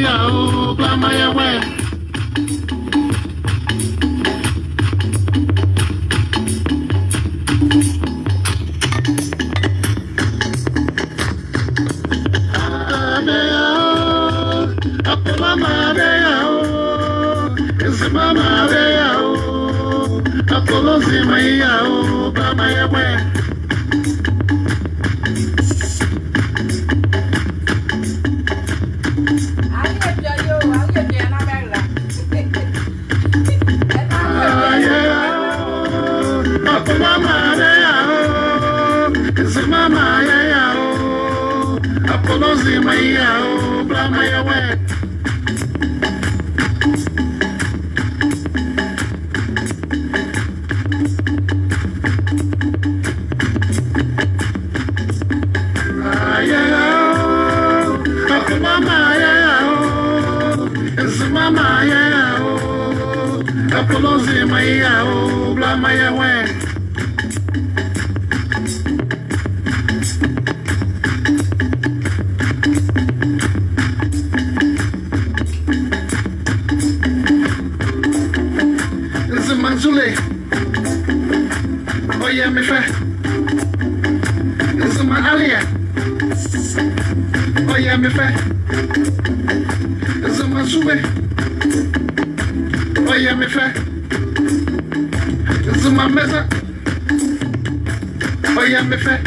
oh, Blamaya way. Mama, Apology, my oh, Blamaya way. Mama, Apology, my oh, Blamaya way. Apology, my oh, Blamaya way. Manzule, oh yeah, me fair. This is my Agyalɛ. Oh yeah, me fair. This is my Zule. Oh yeah, me fair. This is my Mesa. Oh yeah, me fair.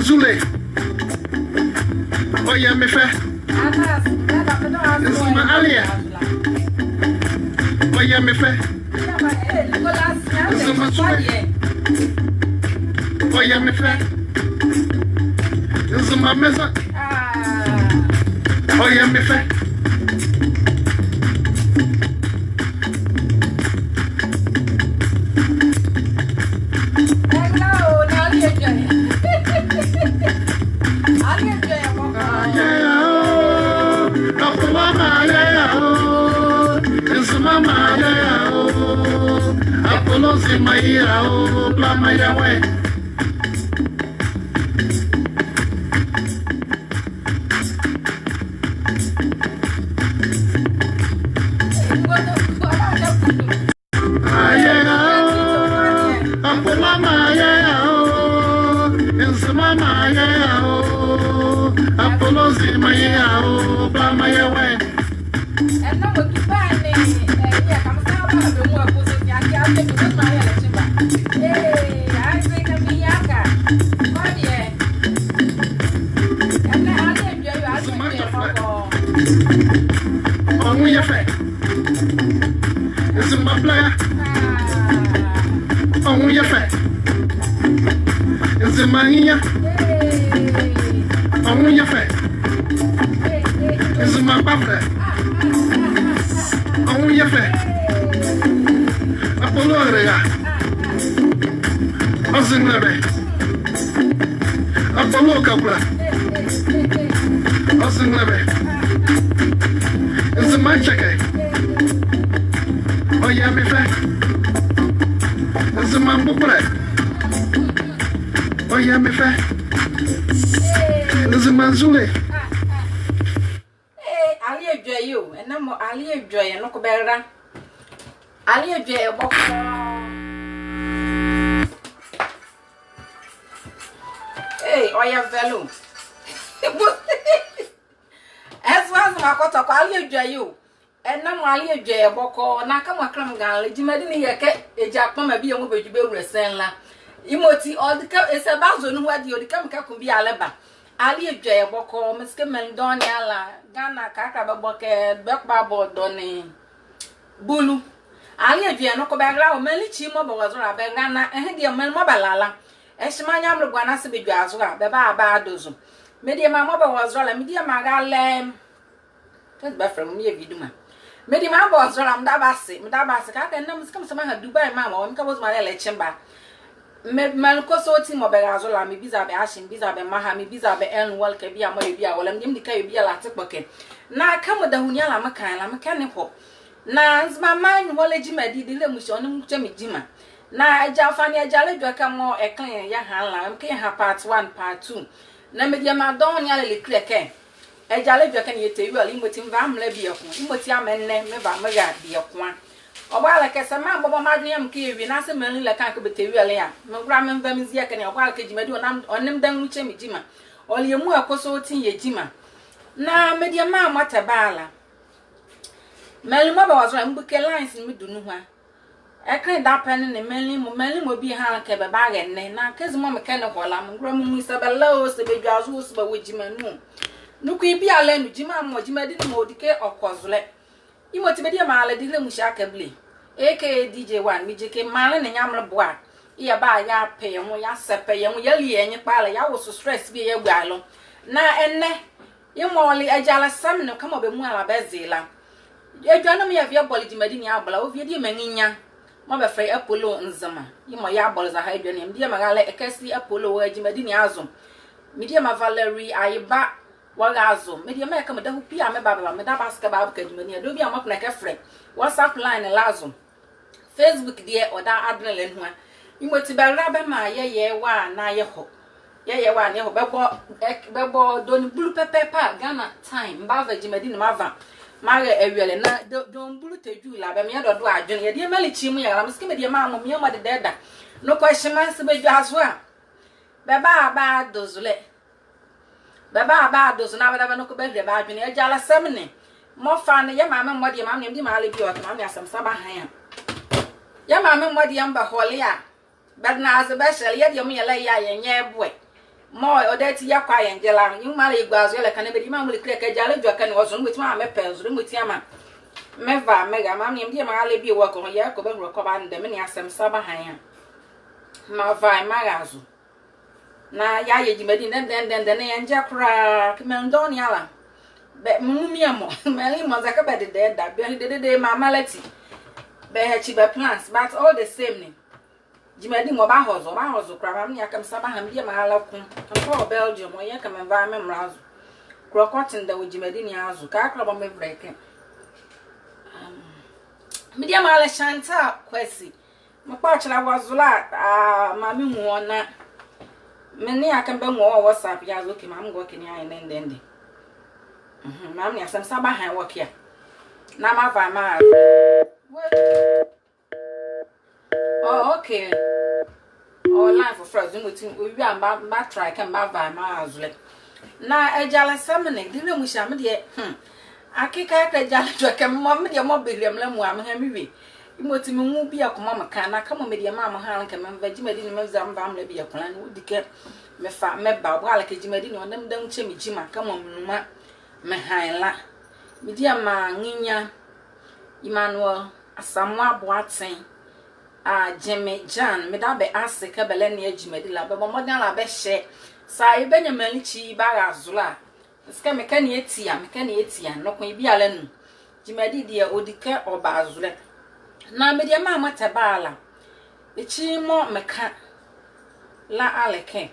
Zule. Oh yeah, me fair. This is my Agyalɛ. Oh yeah, me fair. This is my Zule. Oh yeah, me fair. This is my Mesa. Oh yeah, me fair. Apology, my oh, Blamaya way. Apology, my oh, Blamaya way. And now what you buy me? Yeah, I'm this is my player. Oh, yeah, fat. This is my ear. Oh, yeah, fat. This is my buffalo. Oh, yeah, fat. Apollo, I was in the Apollo, Capra. I was in the this is my checker. Oh yeah, me fat. This is my booklet. Oh yeah, me fat. This is my Zule. Hey, Agyalɛ you, and no more Agyalɛ joy and look better. Agyalɛ joy a box. Hey, or your value. As well as my cotton, Agyalɛ joy you. And no more Agyalɛ joy a boco, na come a cram galley, Jimadini a jackpot may be a movie to be resentla. Imoti all the cup is about to know what you come can be Alaba. Agyalɛ joy a boco, Miss Kimman Doniala, Ghana, Kakababoke, Bekbabo Donny Bulu. Agyalɛ joy no cobagla, Melly Chimo was rather Ghana, and dear Mel Mobalala. Eshimanya mlugwana sibi jazwa, beba abadozo. Media my mother was roll, media magalem. That's bad from me, viduma. Media my boss roll, Mdabasi, I can never come to my Dubai, mamma, and was my lechamber. Melcoso Timobegazola, me bizabe ashin, bizabe mahami, bizabe and walk a bia, moya, while I'm dim the caribbean latte bucket. Now come with the Hunyala Macana, mechanical. Now, my mind, while a jimmy did the mushon, Jimmy Jimma. Na Jafani Agyalɛ more a clean ya hand can have part 1, part 2. Na media Madonia Edwɛkɛ. Agyalɛ can you tell you in Vam Lebia, Imotia men name Mega be a one. Or while like a man, Boba Madriam Key, Nasa Melly like Uncle Beteria, Mogram and Vamisiak and a while Kajimadu on them down with Jimma. Or you more cosotin ye Jimma. Na media man what a bala. Melly was running book lines in Midunua. I can't that pen in the mainly will be hand kept a bag and now case mamma can of all I'm growing Mr. Bellows, the baby as was by with Jim and Moon. No could be a land with Jim and what Jim didn't know decay or coslet. You want to be a mile, didn't mushakably. A.K.A. DJ1, me J.K. Marlin and Yamla Bois. Ia by ya pay and ya sepe and yelly and your pile, ya was so stressed be a while. Na and ne, you morely Agyalɛ salmon no come up a muala bezela. You don't me of your body, Medinia, blow, if you did meninia. Mother Frey Apollo and Zama. You my yables are hiding him, dear Magale, a Cassie Apollo, where Jimadiniazum. Medium Valerie, I back Wagazo, Medium Macam, the Pia Mababa, Madabaska Babka, do be a mock like a friend. What's up line and lazum? Facebook, dear, or that adrenaline one. You were to be rabbi, my ye, one, na ye ho. Ye, one, ye ho, Bebo, don't blue pepper, Ghana, time, Bava Jimadin Mava. Maria Agyalɛ na don't blue to you la be me do do adwene ye de mali chimu ya la mske me de ma mo me mo de deda no question man se be dwaso a be ba dozule be ba dozu na be no ko be de ba adwene Agyalɛ semne mo fa ne ye ma me mo de ma me ma le bi o ma me asem saba han ye ma me mo de mba hole a be na as be shel ye de mo ye la ya ye nye boy more or that ya kwa Angela, you marry Guazo, like an Ebima will click Agyalɛ can was on with my pals, room with Yama. Meva, Mega, Mammy, dear Marley be work on Yacob and recover and the many as some Sabahaya. Mava, Magazu. Na ya Jimedin, then the name Jackra, Mandoniala. But Mumiamo, Melly was like a better dead that behind the day, my malady. Behachiba plants, but all the same name. Jimadin mo ba hozo kra ma yakam sabaham dia ma alakun kan Belgium o yakam environment razu krokotin da Jimadin yazu ka kra ba me break media ma ala shanta kwesi mo pa chira wazula ma mi mu ona me ne yakam be mo WhatsApp yazu ke ma ngo ke ni ayi ndende ma mi asam sabaham wo kia na ma va ma oh, okay. Oh, line for frozen with we are back try can buy my azule. Na Agyalɛ salmon, didn't we sham dear? I kick out Agyalɛ mom, dear mobilium, lemon, Henry. You want to be a common can I come with your mamma, Helen, come and Vegemedin, Mazam, Bamley be a plan, would decay me fat me bow, while like a Jimadin on them don't chimney, Jima, come on, ma, me high la. Me dear ma, Nina, Emmanuel, a somewhat boating. Jimmy Jan, Medabe ask Cabelania Jimedilla, but modern la beshe. Say Benjamin Chi Barazula. Scamecania, no can be alone. Jimedi dear Odike or Bazule. Now, media mamma tabala. The chimo meca la aleke.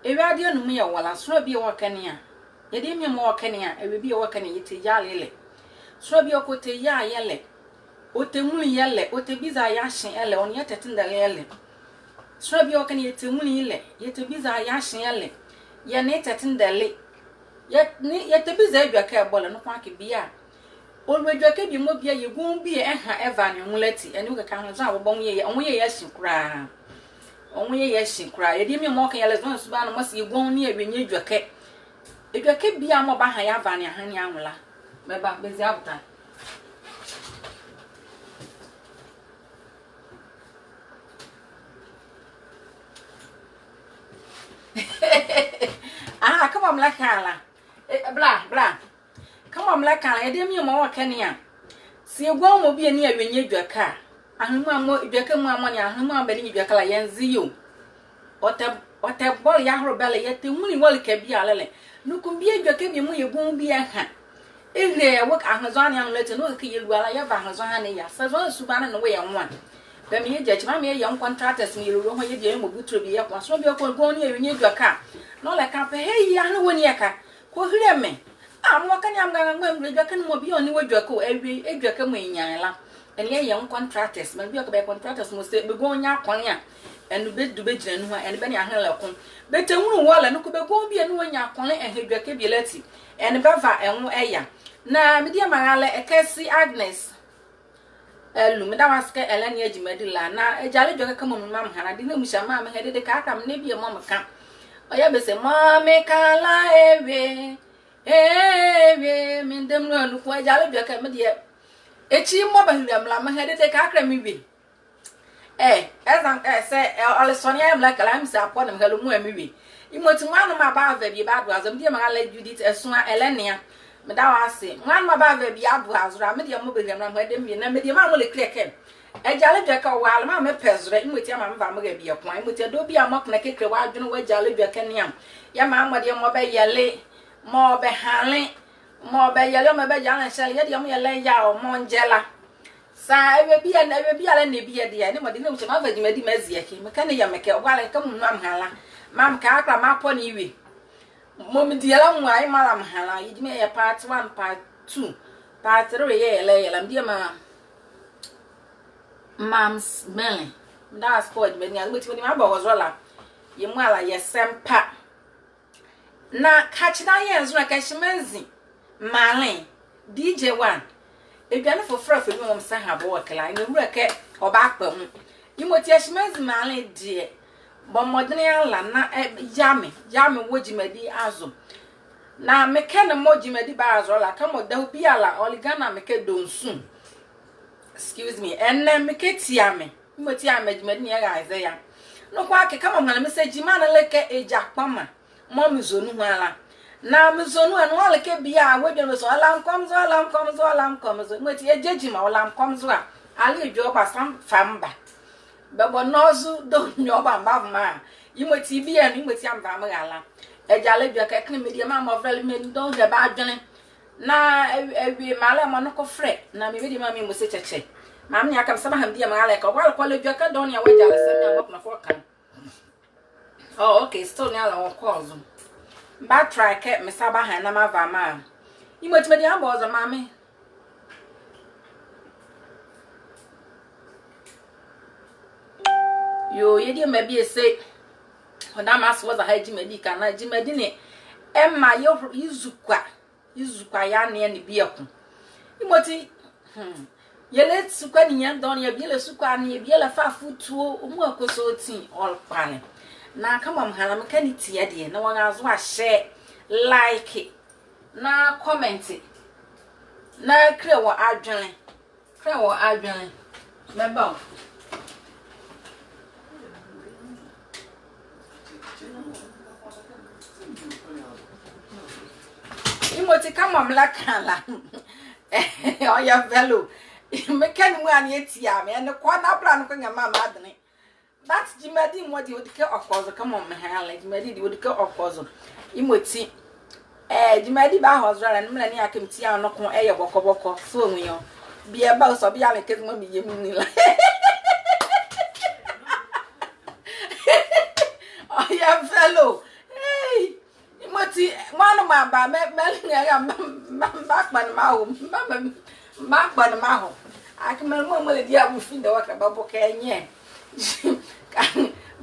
A radio no me while I saw be a walkania. You did me more cania, it will be a walkania, it yale. Swabby or cote ya yele. Ote muli yele, ote biza yashin ele, on yet in the yele. Swabby or can yet muli yele, yet biza yashin ele. Yanet in the lake. Yet the busy Edwɛkɛ bɔlɛ no quacky beer. Old Edwɛkɛ be more beer, you won't be a ever and muleti, and you can have a bon year, only yes, you cry. Only yes, you cry. You did me mocking as once, but must you go near when you Edwɛkɛ. Edwɛkɛ be a more by Havana, honey, amula. Maybe busy out time. Ah, come on, Black Carla. Blah. Come on, Black Carla. I didn't mean more Kenya. See, a woman will be near when you do a car. And you can more money, and whom I believe you can yen you. What a boy, Yahoo belly, yet the money will be a lily. No can be a jacket, you won't be a hand. If they work Amazon and let no kill while I have Amazon, yes, as well as Suban away on one. Then me judge my young contractors, me, you know, you will to be up, so you're going near when you do a car. No, like I pay, young one yaka. Quote me. I'm walking, I'm going to reckon will be only what you call every Edwɛkɛ and ye young contractors, maybe a contractors must be going out on ya and bid to be genuine and Benny Hanlocum. Better one wall and could go be a new ya calling and Edwɛkɛ be letty and Bava and Aya. Now, Media Magala, a Cassie Agnes. Lumadawaska, Elenia Medilla. Now, a jolly jogger come on, Mamma, I didn't wish a mamma headed the car, maybe a mamma camp. I ever say, Mamma, Cala, mean them run who jolly jogger, my dear. A cheap mobile, Mamma headed the car, maybe. As I say, Alisonia, I'm like a lamb, upon him, hello, maybe. You must one of my bad baby bad was a dear man let you did as soon as Elenia. Madame, I say, one my bad baby out was Ramadia mobile and where them be, and Media will click him. A jolly jacker while Mamma Pez, written with your mamma be a point, with your dobby a mock like a crowd, you know where jolly jacker yam. Your mamma, dear mobile yellow, more by Hanley, more by yellow, my bed, and shall get your lay or Mongella. Sa I will be and I will be a dear, anybody knows another Medimezia, Mechania make a while I come, Mam Hala. Mam Carla, my pony. Moment the long way, Madam Hala, it may a part 1, part 2, part 3, lay, dear Mam's melon. That's quite many, which when my boy was roller. You mala, yes, Sam Pat. Now, catch that years like a shemezi. Marlene, DJ 1. If you're not for free, you won't say her work like a record or backbone. You must yes, Marlene, dear. But Modena Lana, Jammy, would you may be azum. Now, make a moji may be bars or like come with the piala or ligana make it done soon. Excuse me, and then make it yammy. You must yamage me near Isaiah. No, quack, come on, Mr. Jimana like a jack mama. Mommy Zonuala. Now, Miss Zonu and all like be a wedding was alarm comes, with your judging or alarm comes. I'll leave job as some famba. But what nozu don't know about Mamma. You must be and you must young Vamagala. A jolly jacket, media mamma of relevant don't have bad journey. Now, every malamonoco fret. Now, maybe mammy was such a check. Mammy, I can somehow be a malak or while quality jacket don't your way jealous and walk my fork. Oh, okay, still now or calls them. Bad try kept Miss Abahan and Mavama. You must be the elbows of mammy. You dear may be a say. When I asked was a high Jimedica and I Jimedine. Emma, your Izuka yani and the vehicle. You must ye let Sukanian down your Billa Sukani, Billa far food to work so tea all planning. Now come on, Hannah, mechanic, dear. No one else was share like it. Now comment it. Now clear what Agyalɛ. Remember. You must come on, Black Hala. Oh, your fellow. You make anyone yet, yammy, and the corner plan going a mamma. That's Jimadi, what you would care of course. Come on, my like Jimadi would care of course. You would see. Jimadi Bahos ran and many I can see our knock on air walk, so we be about so be like it, mommy. Oh, your fellow. Hey, you must see one of my back by the mouth. I can remember the dear who feed the work about bouquet.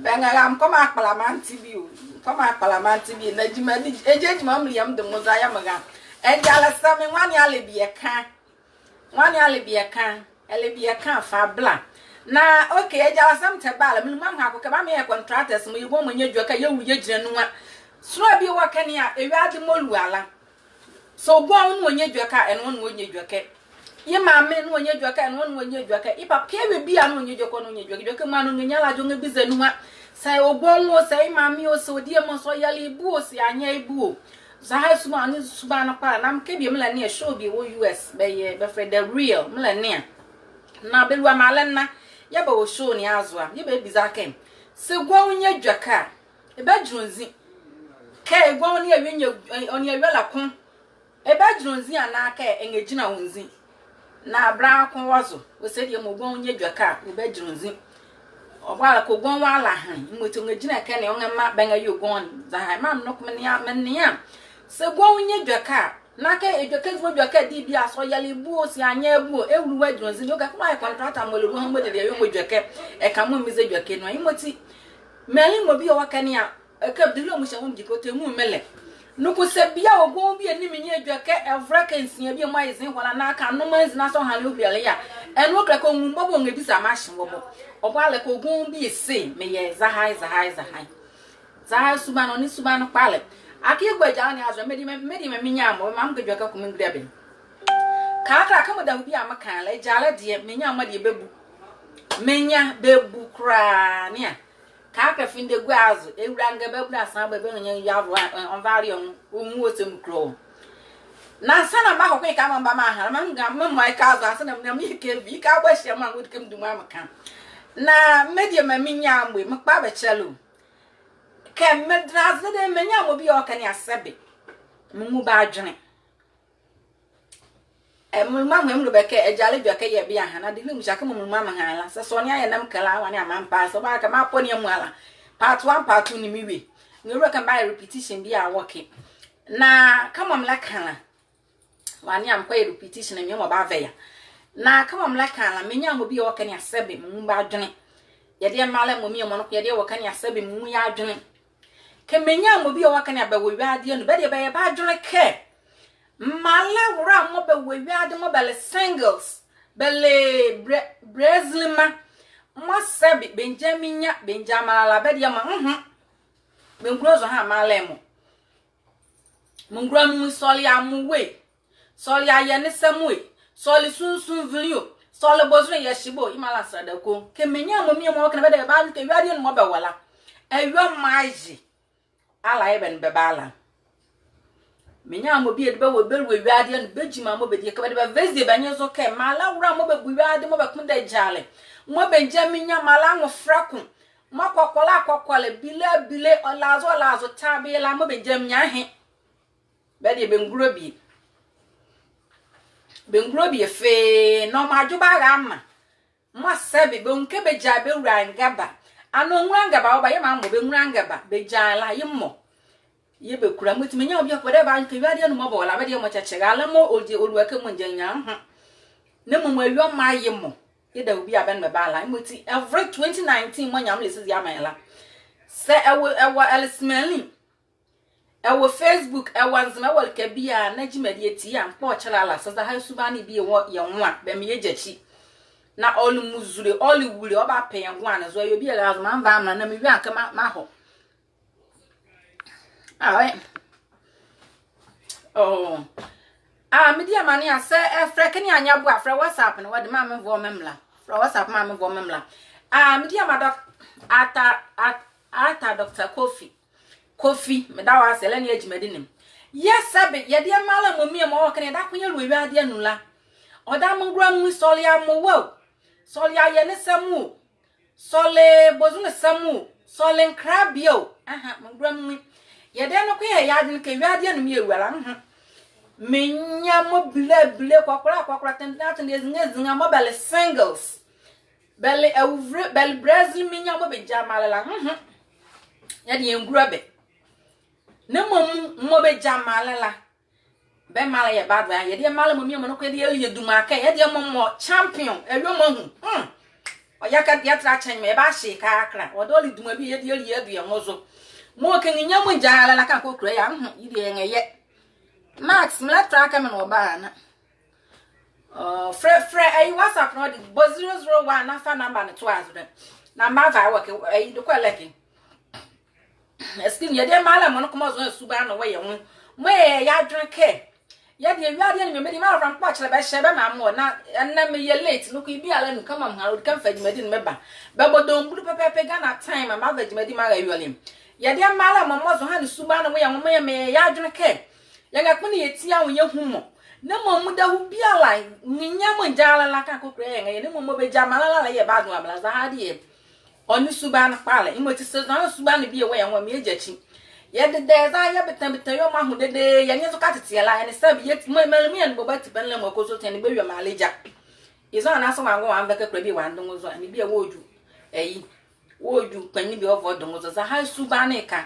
Bangam come up, Palaman TV. Koma parliament bi na jima ni ejejima mliam de moza ya maga Agyalɛ sami wani ale bi eka fa bla na okay Agyalɛ sam te bala me mam ha ko ka ba me contractors mo yibo mo nyedwa ka yewu ye gire no a suro bi wa kani a ewiade molu ala so bo an no nyedwa ka eno no nyedwa ka ye maame no nyedwa ka eno no nyedwa ka ipa kewe bi an no nyedwa ko no nyedwa ka ma no nyala jo nge bizanu a sai obonwo sai maame o so die mo so yale ibu o si anya ibu o Zaha suma ni suba na pa na mke bi mla ne show bi wo US be fred the real mla ne na be lua malen na ya ba wo show ni azwa ye be biza kem se gwa unye dwaka e ba drunzi ka e gwa oni awenye oni awela kon e ba drunzi ana ka engejina wonzi na bra kon wazo wo se die mo gwa unye dwaka e ba drunzi obala ko gwa wala han moto ngejina ka ne onga benga yo gon zaha mam no komnia se gwa unye dwaka na ka edwaka zwo dwaka di bia so yale bu o si anya ebu ewuru wa dronzi yo ka kuma contractor mo le ru han mo de yo mo dwaka e ka mo mi ze dwaka no imoti meli mo bi o wakani a e ka bi lo mo sha mo jikote mu mele no ko se bia ogwo bi ani mi nye dwaka evra ka nsia bi mo ayizin hola na aka no manzi na so han le obiale ya e no kra ko mu bobo ngebi sa ma hye bobo obale ko ogwo bi ese me ye zahai suba no ni suba no pale aki gbaja ni azo medi me minya mo mam gdwa ka kuma ngria ben ka mo da bi amaka la Agyalɛ de menya mo de bebu menya bebu kra ne ka finde guazo ewura nga bebu asan ba be nya yawo on vary on mu otem kro na sana ba ko ka ma ba ma ha ma nga mo ka azo asana na mi ke bi ka gba hia ma ngod kem du ma amaka na medi me minya mgbe mkpa ba chelo kem medraz de menya mo bi o kan ya sebe mu ba adwene mu ma mu be ke Agyalɛ dwa ke ye bi aha na de mu shaka mu ma ma hala se so ne aye nam kala wa ne amampa so ba ka ma poni mu ala part 1 part 2 ni mi we ngero kan ba repetition bi a woke na kama mla kala wa ne am kwa repetition mi mo ba veya na kama mla kala menya mo bi o kan ya sebe mu ba adwene ye de mala mo mi mo no ye de wo kan ya sebe mu ya adwene ke menya mo bi o kan ya ba wo wiade no be de ba ye ba adwene ke mala wura mo be wo wiade mo bele singles bele brazilima mo sebe benjamala be de ma bengrozo ha mala mo mungro mu soli amu we soli aye ne samwe soli sunsun video soli bozu ye shibo imala sadako ke menya mo mi mo kan be de ba ke wiade no mo be wala eyo maji ala eben be bala menya mo bi de be wo beru wiade no bejima mo be de ka be de vezi be nyezo ke mala wura mo be bu wiade mo be kun de Agyalɛ mo benjamin nya mala ngo fraku mo kokola bile olazo tabela mo benjamin nya he be de benguro bi fe no ma juba ga ma mo sebe be unke be ja be wura ngaba ano nwangaba oba ye ma mo be nwangaba be jala yimmo ye be kura muti menya obi akwede ba nke wiade no mo bo la be de mo chechega ala mo Edwɛkɛ mo njanya ne mo ayo ma yimmo ye da obi aben me bala muti every 2019 mo nyam lesi ya mala se ewo elsmelling ewo Facebook ewo nzema wal kabia na jimadi eti ya mpo chalala sasa ha suba ni bi ye nwa be me ye jachi na olu muzure olu wure oba pen gwa na zo yo bi ga azuma mva amna na me wi anka ma ho me dia mane ase freke ni anya bo afra WhatsApp no wode ma me vo memla fra WhatsApp ma me vo memla me dia ma ata Dr. Kofi me da wa sele ni ejimadi nim yes sabe ye dia mala mo mi mo wakane da kunya ruwe ade anula oda mo ngura mu solia mo wo solia ye ne samu sole bozu ne samu sole nkrabio mo ngura mu ye de no kunya ya ade ke wiade anu mi ewala menya mo bile kwakora tendata ngezinga mo bele singles bele evre bele Brazil menya mo be jamala ya de ngura be ne mo be jamala be mala ye bad wa ye de mala mo mi mo no ko de ye duma ka ye de mo champion ewo mo hu o ya ka ya tra chen me ba she ka akra o do li duma bi ye de ye du ye ngozo Mo can in yamu jala like a cook crayon, you yet. Max, let track him no ban. Fred, I was up not but 001 na fa number twice. Now, my work a do quality. Excuse me, dear Mala Monocomos Suban away. May ya drink care. Yet the Radian made him out from Patch by Sheba Mamma, and then me late. Look, you be alone, come on, I would come for you, Medin Member. Babo don't blue pepper began at time, and mother made him marry. Yet dear Mala Mamos had Suban away, and may ya drink care. Young Akuni, tia when you're humo. No more muda who be alive. Ninyam Jala like a cook, and no more be Jamala like a bad one as I had here. On the Suban Pala, in which says no Suban be away and one me jetching. Yet the days I have a time to your man who the day, and you got it, and stab yet my melody and go back to Penlam or Coso and baby Malaja. Is on us one go and back a crabby one, and be a wood you. Eh, would you, when you be over the as a high Subaneka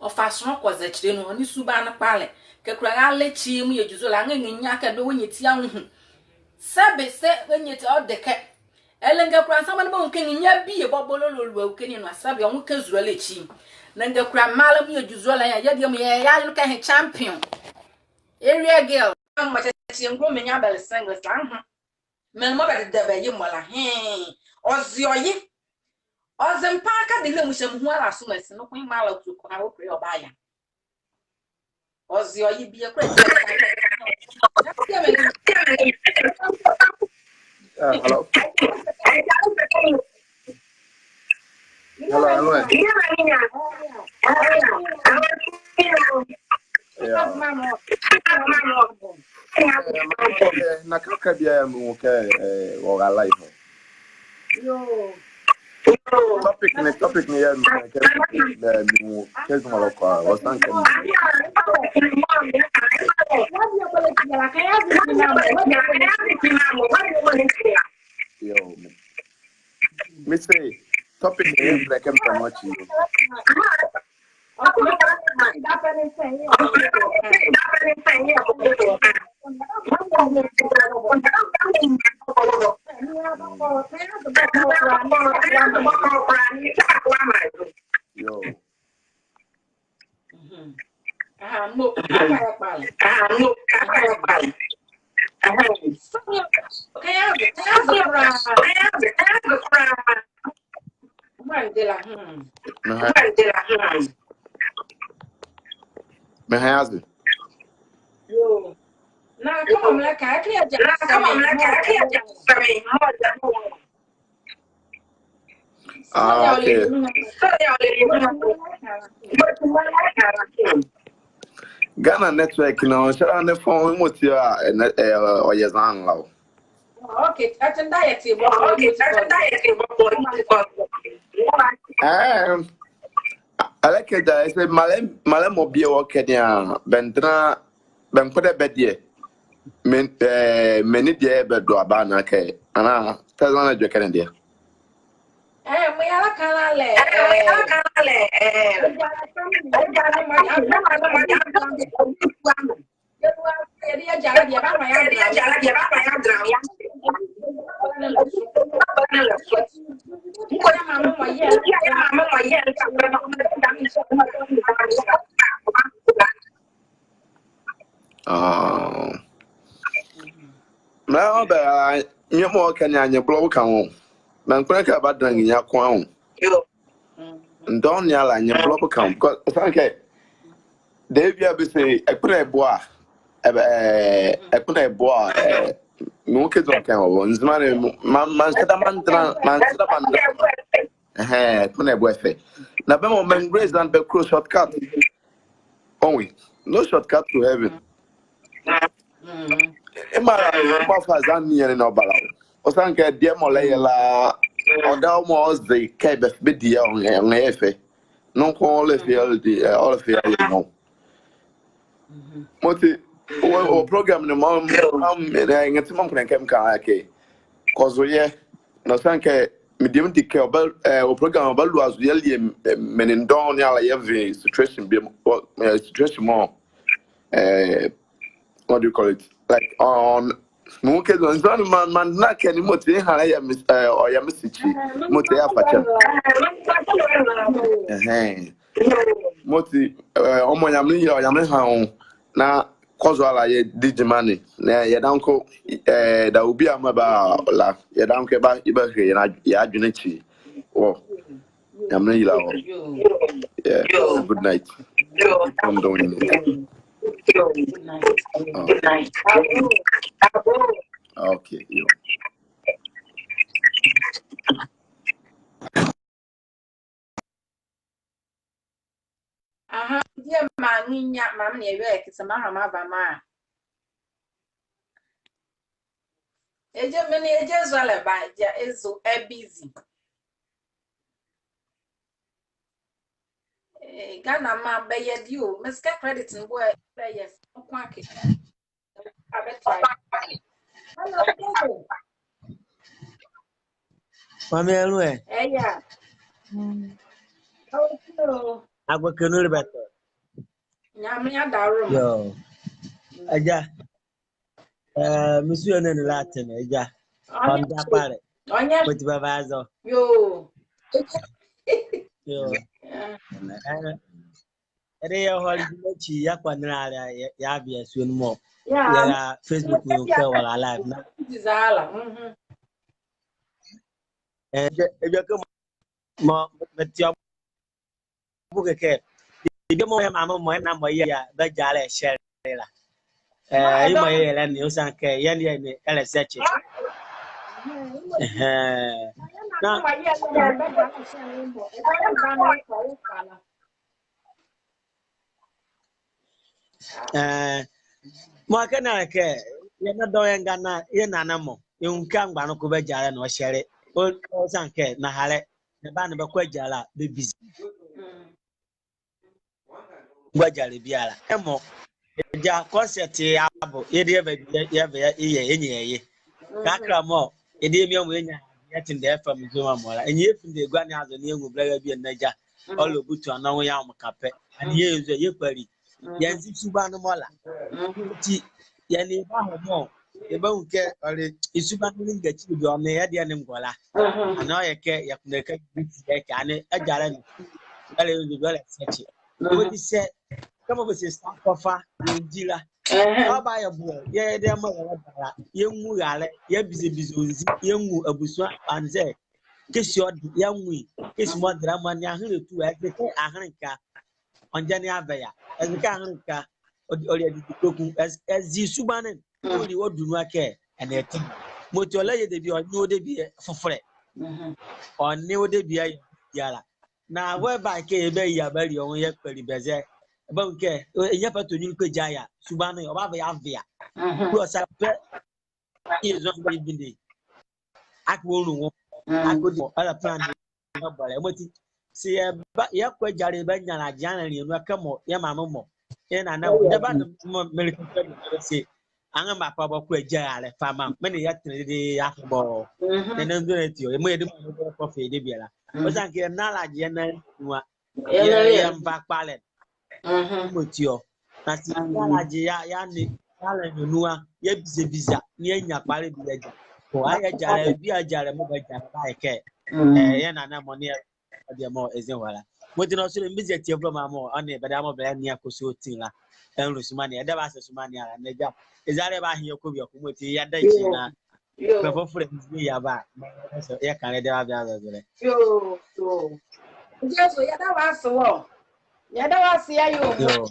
or fast rock was a chin on the Subana Pale. Cacra let chim you just langing in Yaka doing it young. Sabby said when you out the cat. Ellen Gapra, someone can in your be a bubble woken in my sabby on Wooker's really cheap. Then the cram malam you usually I look at a champion. Area girl, how much I'm grooming your belly singles. Melmother the devil, you mola, hey, or Zioye. Or them parka the little who are as soon as no queen malo to Kau or buyer. Or Zioye be a great. Hello. Hello. Na kaka bia mu ke o ga life. Yo. Topic ni ya mu ke mu ke mo lo kwa o san ke. Yo. Me say topic ni like em much. Yo. Me has it. Yo. Now come on, like I clear Okay. Ghana network now, share on the phone with you or yes, now. Okay, that's a diet. I like it. I say, Malem will be okay. Bentra, Ben put a bed here. Many dear bed do a banner. Okay, and I tell on a jacket in there. We are a canale. Now, but you more can you blow count? Man, crack about drinking your crown. Don't yell and your blow count. Okay. David, I say, I put a bois. I put a bois. No kids on camera. Man, said a man, put a boy. Now, Ben, man, grace and the cross shortcut. Only no shortcut to heaven. My father's near no ballow. Or thank a dear Molayla, or thou was the cabin biddy on Efe. No call if all of you know. Moti, or program the mom, it's a monk and came car. Cause we no thank a medium care about a program about was really men in down every situation be situation more. What do you call it? Like on Mookie man, not can you motivate her or your message? Motia Pacha. moti omo yamni yo yamni ha on na kozo ala ye digimani na ye danko da obi amaba la ye danko ba iba hwe na ya adwene chi oh yamni yila oh yeah good night I'm doing it Good night. good night okay yo Aha, dia manginya mam ne Edwɛkɛ sama hama ba ma. Eje meni eje zwale ba ja ezo busy. Ghana ma be ye di o, meska credit nbo be yes, okwa ke. Abetry. Hello. Mami Elwe. Yeah. Oh, no. Agwakenu beto. Nyame adarum. Yo. Aja. Misu ene ni Latin aja. Onda pare. Onya. Kuti babazo. Yo. Yo. Ere ya holi mechi ya kwa nara ya bia su no mo. Ya Facebook ni ko wala live na. Dizala. Edwɛkɛ mo metio bukeke. Ibe mo ya mama mo na mo ya ba jale share la. Imo ye la ni usan ke yen ye ni ele search. Na mo kana ke ye na do yen gana ye na na mo yun kan gba no ko be jale no share o san ke na hare ne ba ne be kwa jala be busy gba jale biara emo ja concert abo ye de be ye enye kakra mo ede mi omo enya yetin de fam zoma mola enye efin de gwa ni azo ni engu braga bi naja olo butu anawo ya mo kape ani ye zo ye kwari yanzi suba no mola ti yani ba ho mo e ba unke ore isuba ni ngachi bi o me ya de ni ngola ana ye ke ya kuna ka bi ye ka ani ajara ni ale yo do le sechi o di se kama bo se sta kofa ye njira Aba ya bo ye de ma wala dara ye nwu yale ye bize onzi ye nwu abusu anze kesi od ye nwu kesi mo dara ma ni ahire tu e ke ahrenka onje ni abeya e ke ahrenka ori adi toku ezi subanen ori odunu ake ene eti moti ole ye de bi oni ode bi fofore oni ode bi yala na whereby ke ebe ya bari on ye peri beze bonke enye pato ni ko jaya subanu oba be avia ko sa pe izo be bindi akworu wo akodi ala plan no bale moti si ya ko jare be nyana jana ni no kamo ya mama mo e na de ba no medical trade se anga ma pa ba ko jare fama me ni ya trade ya bo ne no ndo eti o mo edu mo ko fe de biara o san ke na la je na nwa ya mba palen motio na si alaje ya ni ala nunua ye biza ni enya pare bi aja ko aya jare bi ajare mo ba jare ba ke ye na mo ni de mo ezin wala moti no so mi je tie problem mo ani be da mo be ni akoso tin la en rusumani e da ba se sumani ala na ja ezare ba hin ko bi ko moti ya da chi na be fo fure mi ya ba so ye kan de ba bia zo le yo Jesu ya da wa so ya da wa se ayo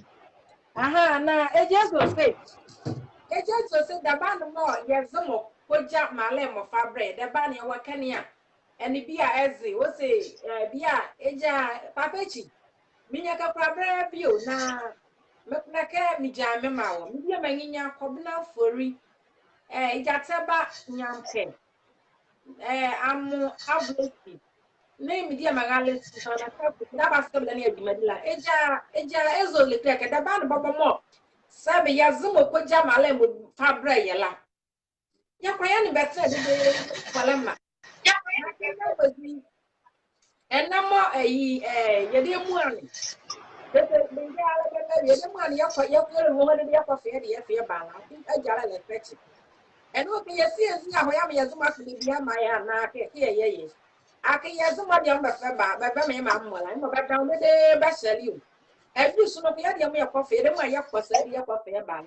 aha na ejesu se da ba no mo ye zomo koja male mo fabre da ba ne wa kania eni bia ezi wo se bia eja papechi minya ka fabre bio na mekuna ke mi jame mawo mi bia manyinya kobna fori ijateba nyamke amu ableti ne mi dia magale so na ka da ba so bla ne adimadila eja ezo le ke da ba no bobo mo sabe ya zumo ko jamale mo fabre yela ya kwa ya ni betre de palema ya kwa bazi enamo ye de mu ani de de ala be ye de mu ani ya kwa mo de ya kwa fe de ya fe ba la ajara le pechi eno ke ye si aho ya me zuma fi bia ma ya na ke ye Ake yezu mo de mbefe ba me ma mo la mo ba down de ba share you. Edu so no ya de mo yakofe de mo yakofe de yakofe ba.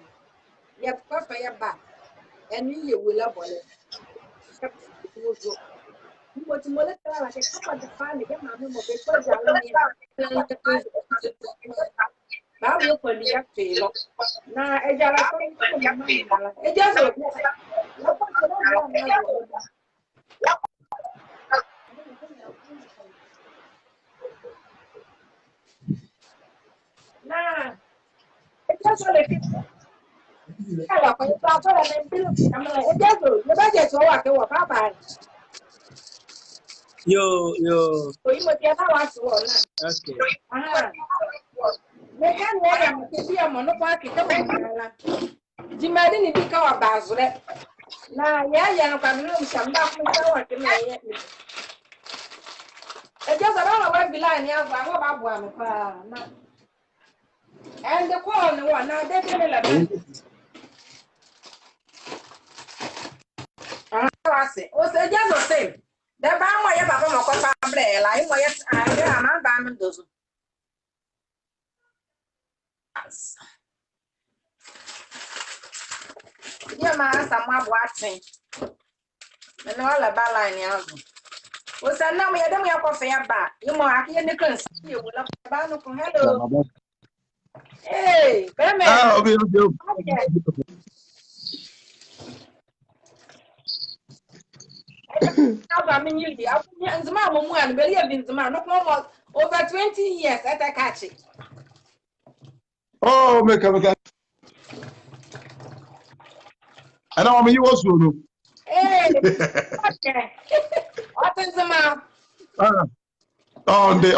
Yakofe ya ba. Enu ye wula bole. Mo ti mo le kala ke kama de fa ne ke ma mo be ko jalo ni ya. Ba wo ko ni ya fe lo. Na ejala ko ni ko ma ma la. Ejazo. Ya ko so no mo na zo. Na ejazo le ke ala ko ta so le mbilu amala ejazo le ba je so wa ke wo baba. Yo. So imo ti na wa so na. Okay. Aha. Me kan wo ya mo ke bi mo no kwa ke mo mala. Jimadi ni bi ka wa bazure. Na ya no kwa no mshamba ko ta wa ke me ye. Ejazo na wa bi la ni afa wo ba bo am pa na. And the call no one now they tell la ben. I say, o say Ejazo say. The ba mo ye baba mo ko pa bre la mo ye ya ma ba me dozo. Yeah, ma asa mo abo atin. Me no la ba line ya zo. O say na mo ye dem ye ko fe ya ba. Imo akiye ne kan sa ye wo la ba no ko hello. Hey, Beme. Okay. Okay. I mean you di. Nzima mo mu an beli e nzima no ko over 20 years at a catch it. Oh, make a and I'm you also. Hey, okay. What is the mouth? On the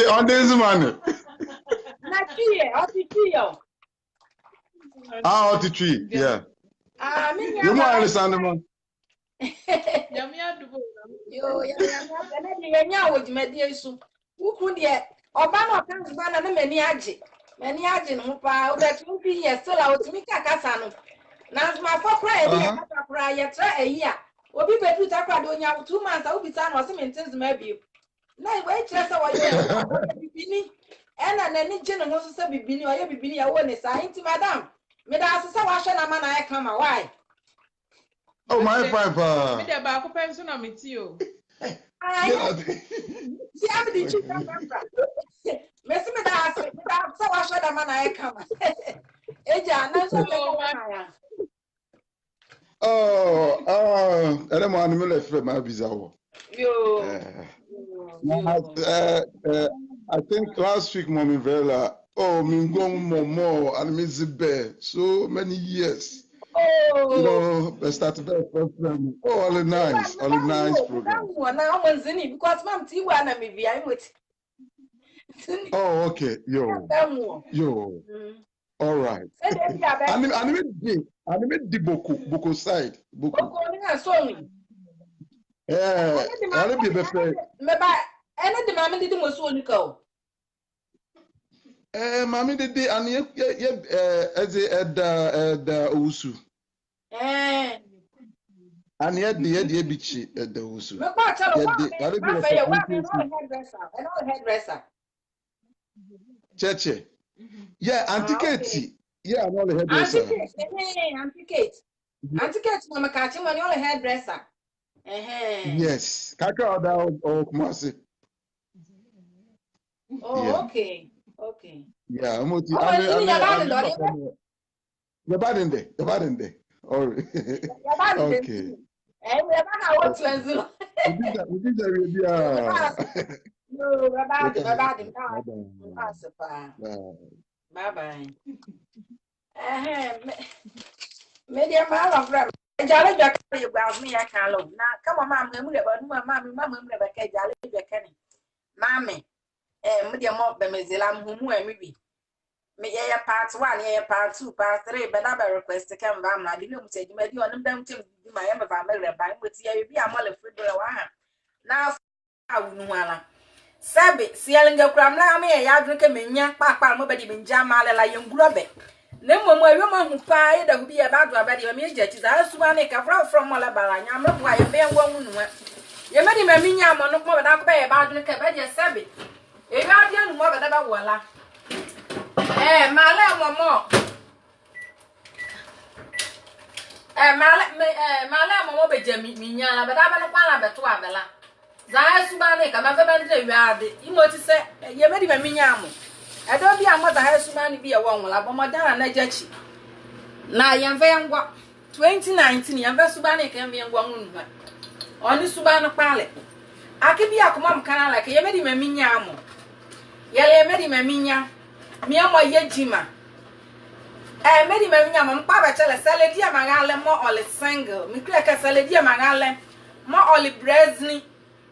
on this man. Not here, what is here? Ah, the tree, yeah. You more understand the man. Yo, yeah, with media soup. Who could yet? Obama comes banner many aji. Many aji, no pa, over 20 years, still out to me, Casano. Now, my for cry, yet try a year. Will be better to talk about 2 months. I will be time or some intense maybe. No, wait, just what you and any general wants to say, Bibini, or you be I want to say to Madame. Madame, so I shall a man I come. Why? Oh, my papa. Me de ba ko penso na meti o. See, I'm the chief of Messi, Madame, so I shall a man I come. Eja, no, so And I'm on the middle of my bizarre. I think last week, Mommy Vela, Mingong Momo, and Miss Bear, so many years. You know, I started that first time. Oh, all the nice program. Now one's in it because Mom Tiwana may be I would. Oh, okay. Yo. All right. Anime di Boko side. Boko. Yeah. Anime be befe. Meba, any the mammy did most one go. Mami dede ani eze eda usu. Ani ede bichi eda usu. Meba tell one hairdresser. Cheche. Yeah, antiketi. Yeah, I'm all the hairdresser. Antiketi mama catching money all hairdresser. Yes. Kaka oda o kumasi. Oh, okay. Yeah, I'm You're bad in there. All right. Okay. And we have our to We did that. No, about him. Bye-bye. Media man of Ram. Jolly you about me, I can't look. Now, come on, mamma, mamma, Rebecca, Jolly Kenny. Mammy, with your mop, the Mizilam, whom we me yeah part 1, yeah part 2, part 3, but I request to come back. I didn't say you may do on them to my ever family by with you be a mother for now. I wouldn't wanna. Sabi, sealing your cram la me, I drink a minya, papa, nobody been jamala like young grubbe. Nemo mo ewe mo hu pa e da hu bi e ba do abade me eja chi za suba ne ka from mo la bara nya amro bua ye be ngwa hu nuwa ye me di ma minya mo no ko ba da ko be ye ba do ka be de sebe e ba de nu mo ba da ba wala male mo male mo be je minya la ba da ba no kwa la be to abela za suba ne ka ma be ba de wi ade imoti se ye me di ma minya mo I don't be a mother has money be a one, like Madame Najachi. Now, young van 2019, young Vesubani can be a one. Only Subana Pallet. I can be a common kind like a Yemedi Mamiamo. Yellow Medi Maminia, Miamo Yejima. I made him a young Papa tell a saladia Magale more or less single, Micraca saladia Magale, more or less Bresney.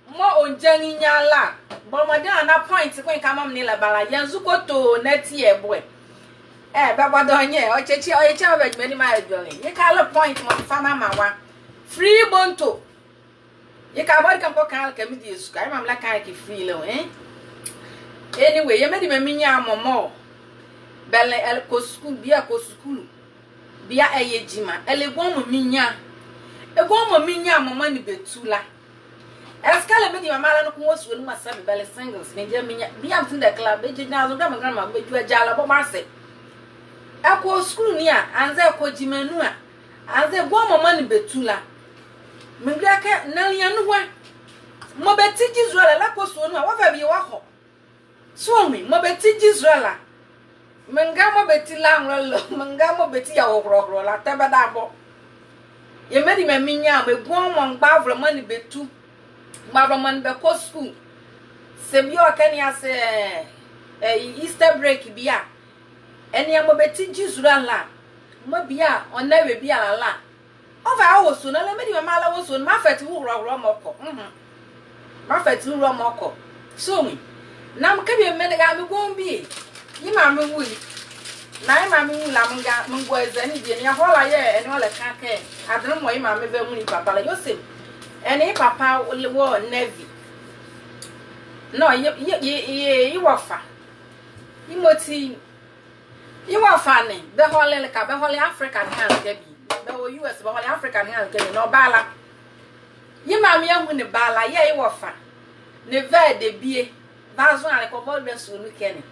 More on Jenny Yala, but Madonna points when come on Nila Bala, Yanzuko to Netia boy. Baba Donya, or Chechi, or a child, many miles journey. You call a point, my farmer, free bonto. You can't work on Pocal Committee, I'm like I can feel, eh? Anyway, you made him a minya more. Bella El Coscu, be a Coscu, be a Yejima, a woman minya. A woman minya, money betula. Escala me di mama no ko so no masabe bele singles me je me am tin the club be je na so da grandma be ju Agyalɛ bo mase e ko school ni a anze ko jimanu a anze go mama ni betula me bia ke na ya no wa mo beti Israel la ko so no a wa fa bi wa ho so mi mo beti Israel a menga mo beti la nro menga mo beti ya wo la tebe da bo ye me di me minya me go mo ngba vro mani betu Mabroman be ko school. Sebio akania se Easter break bia. Eni amobeti Israel la. Mo bia ona we bia la. Ova awoso na le medi mama la woso ma feti wu ro moko. Ma feti wu ro moko. So mi. Na mka bi me ga me gon bi. Yi ma me wu. Na yi ma me wu la mga mgo ezani bi ni ahola ye eni ole kake. Adro mo yi ma me be mu ni papa la Yosef. Any papa will war navy. No, you wafa. You moti. You are funny. The whole like the whole African hand baby. The whole US, the whole African hand baby. No bala. You mammy when the bala, yeah, you wafa. Never de be. That's one I call the soon kenny.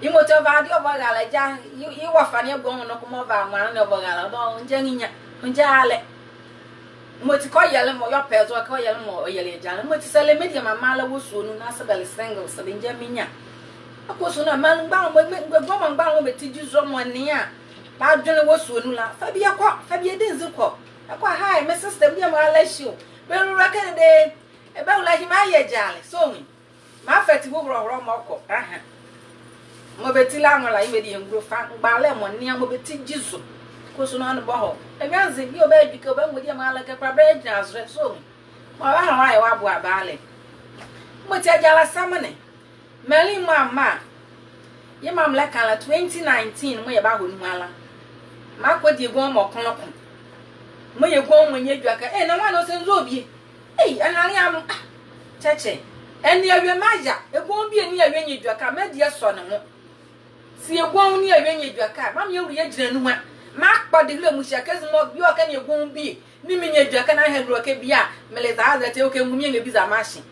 You motor value of Agyalɛ. You wafa near going no come over one of Agyalɛ. Don't Jenny Agyalɛ. Moti ko yele mo yo pezo ko yele mo yele jana moti sele media mama la wosu nu na sabele single so de njaminya akoso na man gba mo gba mo beti juzo mo ni a ba dwene wosu nu la fa bia denzi ko akwa hi my sister bia mo ala show be rura kan de e ba ula hi ma ye jale so mi ma feti wo ro mo ko aha mo beti la mo la imedi ngro fa gba le mo ni a mo beti juzo koso no an bo ebianze bi oba edike oba ngodi ma alaka kwa bra ejina azre so mo ba ha wa wa bo abale mo ti Agyalɛ samene meli mama ye mamla kala 2019 mo ye ba ho nu ala ma ko di egun mo kon kon mo ye gon mo nye Edwɛkɛ na wa no se nzo bi anani am cheche eni awie maja egun bi eni awie nye Edwɛkɛ ma di eso ne ho si egun ni awie nye Edwɛkɛ ma me yuru ye gina nu ma kpa de le musia kezi mo bi o kan egun bi ni mi nye Edwɛkɛ na he Edwɛkɛ bi a mele za za te o ke ngumi nge bi za machine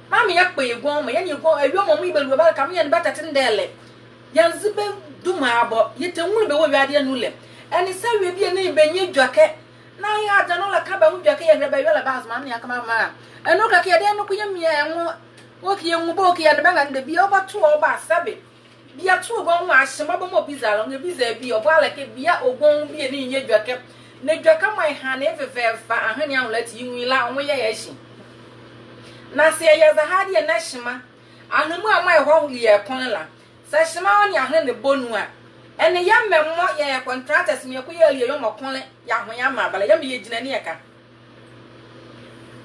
ma me yakpa egun mo ye ni egun awie mo mi belu ba ka me ye bata tindele yanzu be duma abo yete nwuru be wo wi ade anu le eni se wi bi ni be nye Edwɛkɛ na ya da no la ka ba hu Edwɛkɛ ye be yo la ba ma me yakama ma eno ka ke de no ku ye mi enwo wo ke enwu bo ke ya de ba ngande bi o ba to o ba sabe bia tu ogon wa ahema bo mo bizarre nge biza bi obo aleke bia ogon bi ni nye Edwɛkɛ na Edwɛkɛ mai ha na efefefa ahani anlati yinwi la onwe ye ya shi na se ye za ha de na hema ahemu amai ho ye kon la sa hema oni ahne ne bonu a ene ya memmo ye contractors me ko ye yo mo kon ya ho ya ma bala ya me ye gina ne yeka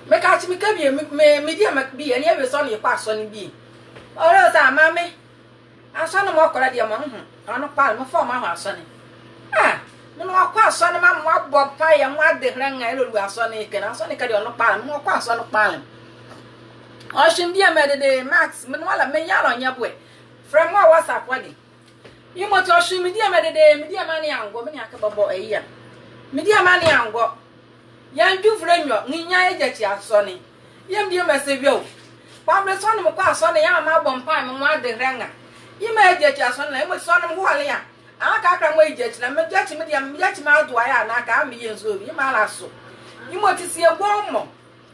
me ka chi me ka bi me dia ma bi ene ye so ne kwa so ne bi oro sa mame asane mo akora dia mo ano pal mo fo ma ho asane mo no akwa asane ma mo abo pa ya mo ade hrenga elolu asane ke na asane ka dia no pal mo akwa asane pal o shim bia me de max me no ala me ya ro nya boe from wa whatsapp wadi imo to hwe media medede media mane ango me aka babo eya media mane ango yan dwufre nwo nyinya ejachi asone yem die masebio kwamre sone mo kwa asone ya ma bompa me mo ade renga yima ejachi asone na imo sone mo hwale ya aka akra mo ejachi na mejachi media mejachi ma adoa ya na aka me yenzo obi yima ala so imo tisi egwomo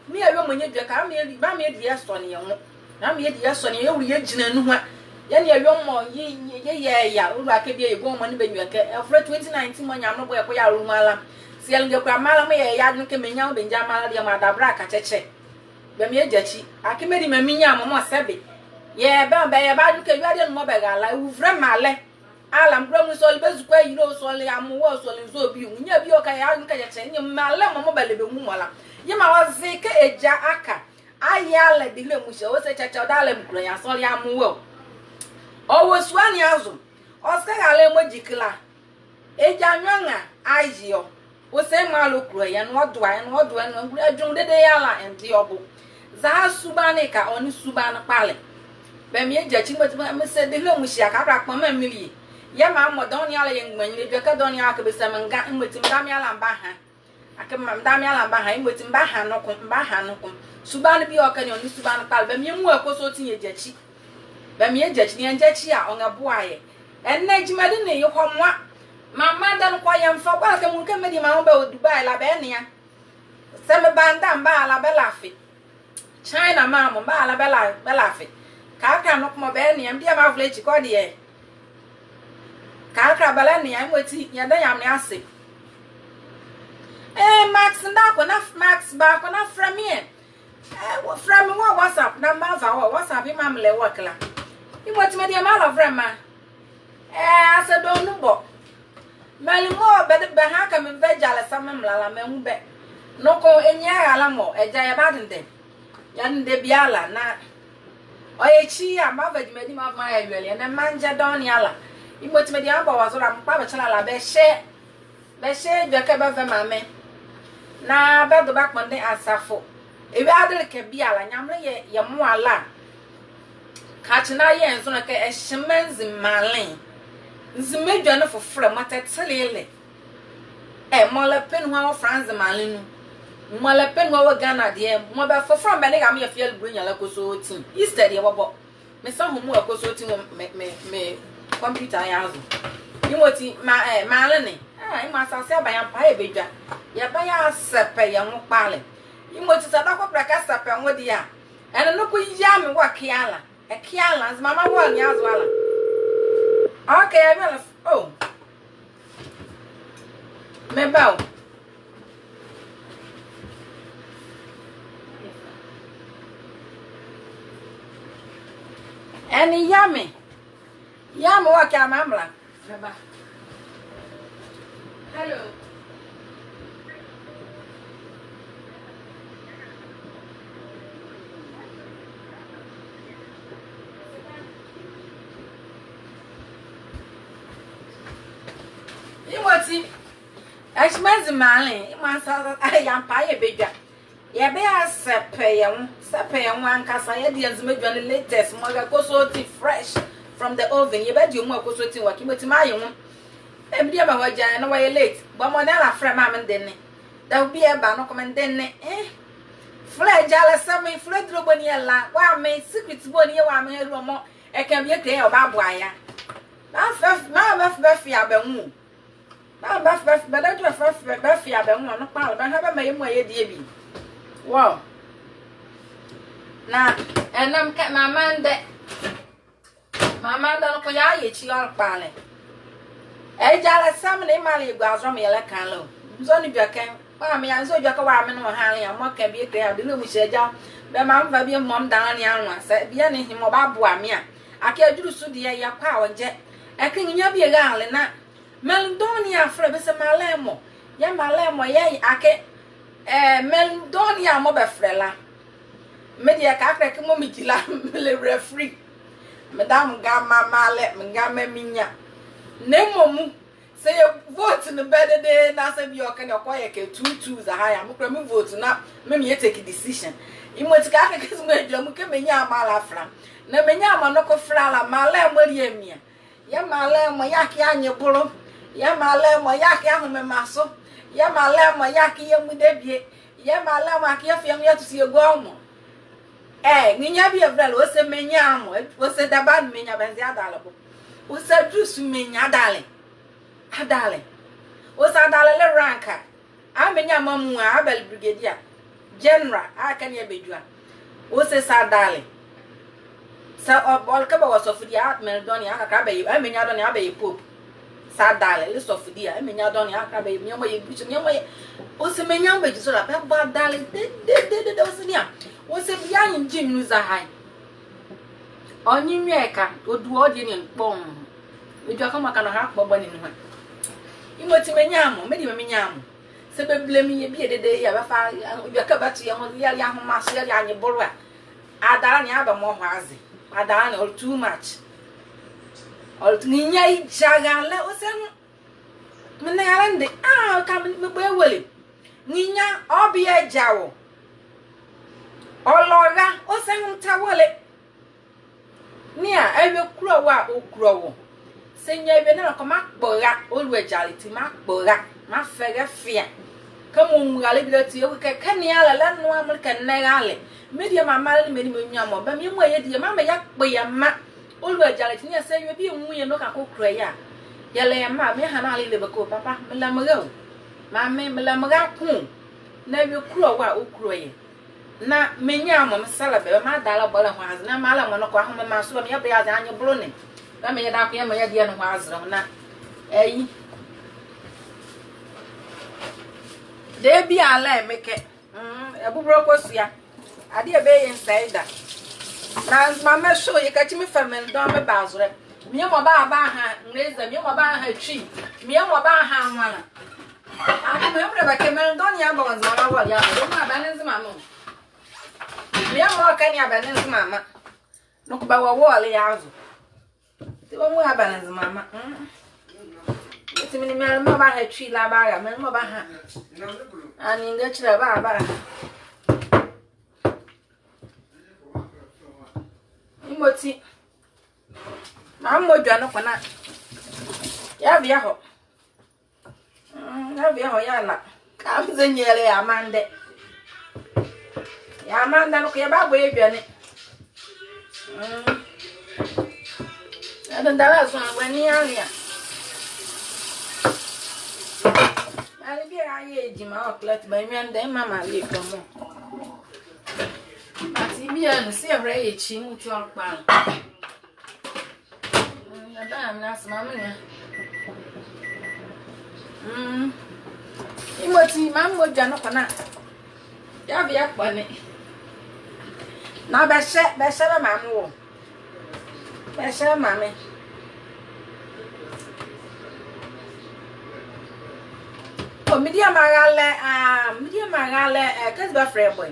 me ayo mo nyedwe ka me ba me die asone ye ho na me die asone ye wuri ye gina nu ha ya ne ayo mo ye ya uru akebia egwomo ne benweke efre 2019 mo nya no boy ko ya rumala sielnge kwa mala me ya nke menya benja mala dia ma dabra ka cheche be me ejachi akimedi maminya mo sebe ye be ye ba nke yuade no be gala uvre male ala mbramu so lebezukwa yiro so le amuwo so le zo bi unya bi o ka ya nke cheche ni male mo belebe mu mala ye ma wazi ke eja aka ayale dile mu se o se cheche dale mkura ya so le amuwo o wo suani azu o se gale mo jikila eja nwanga ajio o se malo kuro ya no doa no ngura adwum dede ya la enti obo za subane ka oni subane pale be me ejachi me se de le mu shia ka kra pon ma mili ya ma modon ya la yengmanyi Edwɛkɛ don ya ka be se menga mwetim dam ya la mba ha akema dam ya la mba ha mwetim ba ha no ko subane bi o ka ni oni subane pale be me mu akoso tinye ejachi be me ejachi ni ejachi a onga boaye enne jimade ne yehomwa mama dan kwa yamfa kwa ke mun ke medi ma be Dubai la be nia se me banda mba la be lafi China ma mo mba la be lafi ka ka no mo be nia mbia ma vle chi ko de ka ka bala nia mweti ya da yam ne ase Max nda ko na Max ba ko na from here from WhatsApp na ma va WhatsApp ma mle wakla imweti media ma la from ma ase do nubo mali mo be ha ka me vejale samem lala me hu be no ko enya ala mo eja ya badende ya nde biala na oyechi ya ma vejimedi ma ma ya yele na manja don yala imoti medi aba wazora mpa be chala la be she Edwɛkɛ be ve mame na be do ba kponde asafo ebi adele ke biala nyamle ye mo ala ka china ye enso na ke ehyemenzi malen nzimedwa no foforo matetelele mola pen ho France malinu mola pen ho Ghana de mo be foforo me ne ga me fiel brunya la koso tin Easter de bobo me sa ho mu akoso tin me computer ya azu imoti malene ima asase abayan pa ebedwa ya ba ya sepe ya ho pale imoti sada ko praka sepe ho de ya ene no ko ya me wa kiala kiala mama wa ni azu ala okay, I will. Oh, me bow. Any yummy, what can mamla? Hello. Imoti expensive malen imansa ya pa ye bedwa ye be asepe ye ankasa ye de azumedwa no latest mo ga koso ti fresh from the oven ye be di omu akoso ti wa kimoti ma ye ho e bi ba hoja na wa ye late ba mo na la fra ma me denne da bi e ba no come denne fra jala sami fra droboni la wa me secret boni ye wa me heru mo e kan bi e kre o ba bo aya ma ba fi abenwu ba don't ba fi abenwu no pa ba ha ba me mu aye die bi wow na enam ka mama nde no ko ya ye chi on pa le e jala sam ne ma le gwa zo me le kan lo zo ni Edwɛkɛ wa me ya zo Edwɛkɛ wa me no ha le ya mo kan bi kre ya de lo mu sheja be ma mva bi mom dan ne anwa se bi ne himo ba bo ame a aka aduru su de ya kwa onje e kan nya bi ga ale na Meldonia fra be se malemo ya malemo ye ake Meldonia mo be frela media ka akra ke mo migila le referee madam ga male nga minya nemomu say vote no better day na say bi oka ne okoye ke 22 za ha ya mo kra me vote na me take decision imoti ka ke mo adwa mo ke menya amala fra na menya ama no ko fra la male mo ri emia ya male mo yake anye bulu ya male mo yake ahume maso ya male mo yake ye mudebie ya male mo yake afiam ya tusie gomo nginya bi evral o se menya mo o se daban menya benzi adale bo o se juice menya adale o se adale le ranka amenya mamu abel brigadier general aka ne bedua o se sadale sa all ka ba wasofudi atmel doni aka ka be amenya doni abe pope sadale le sofudi amenya doni aka be nyoma ye bicho nyoma ye o se menya be jiso la ba dale de o se nia o se bia yin jim nu za hai onyi mieka odu odi ni pon Edwɛkɛ maka no ha kpɔbɔ ni no ha imoti menya mo me di menya mo se be blemi ye bi dede ya ba fa Edwɛkɛ ba tu ye ho ya homa so ya anye boro a adara ni aba mo ho aze adara ni all too much all ni nya ijaga le o se me na yalande ka me bo ewele ni nya obi ejawo olora o se nta wole ni a ebe kuro wa o kuro wo senya ebe na ko makpora olu ejaliti makpora ma fere fia kamu ngale bi lati o ke kani ala la no amul kan na gale media mama le me ni me nya mo ba mi mo ye die mama ya kpo ya ma olu ejaliti ni se ye bi nwu ye no ka ko kuro ya le ma me ha na ale le bako papa me la mo ma me la mo ga ku na bi kuro wa o kuro ye na menya mo sala be ma dala bola ho azna mala mo no ko ahoma ma so me ya be ya anya bro ne ba me ya da ko ya me ya dia no ho azra na de bi ala emeke ebubro ko suya ade e be yin saida na ma me show ye ka chimi family don me ba azre me mo ba ha nreza me mo ba ha twi me mo ba ha anwana aku me mre ba ke me don ya ba wanzo na wa ya do ma ba ne zima mo me mo ka ni aba ne zima ma no ko ba wo ale ya azu ti wo mu aba ne zima ma ti mi ni me mo ba ha twi la ba ga me mo ba ha ani nga chira ba imoti ma mo dwa no kona ya bia ho ya la ka mze nyele ya mande no ko ya ba bo e dwa ne ndala so agwani ya ali bi aye ejima o plate ba mi anda mama le komo ati bi anu si evre ye chi mutu akpa ada na asma me ya imoti mammo jano kona ya bi akpa ni na be she ba mamu wo be she mame media magale cause ba friend boy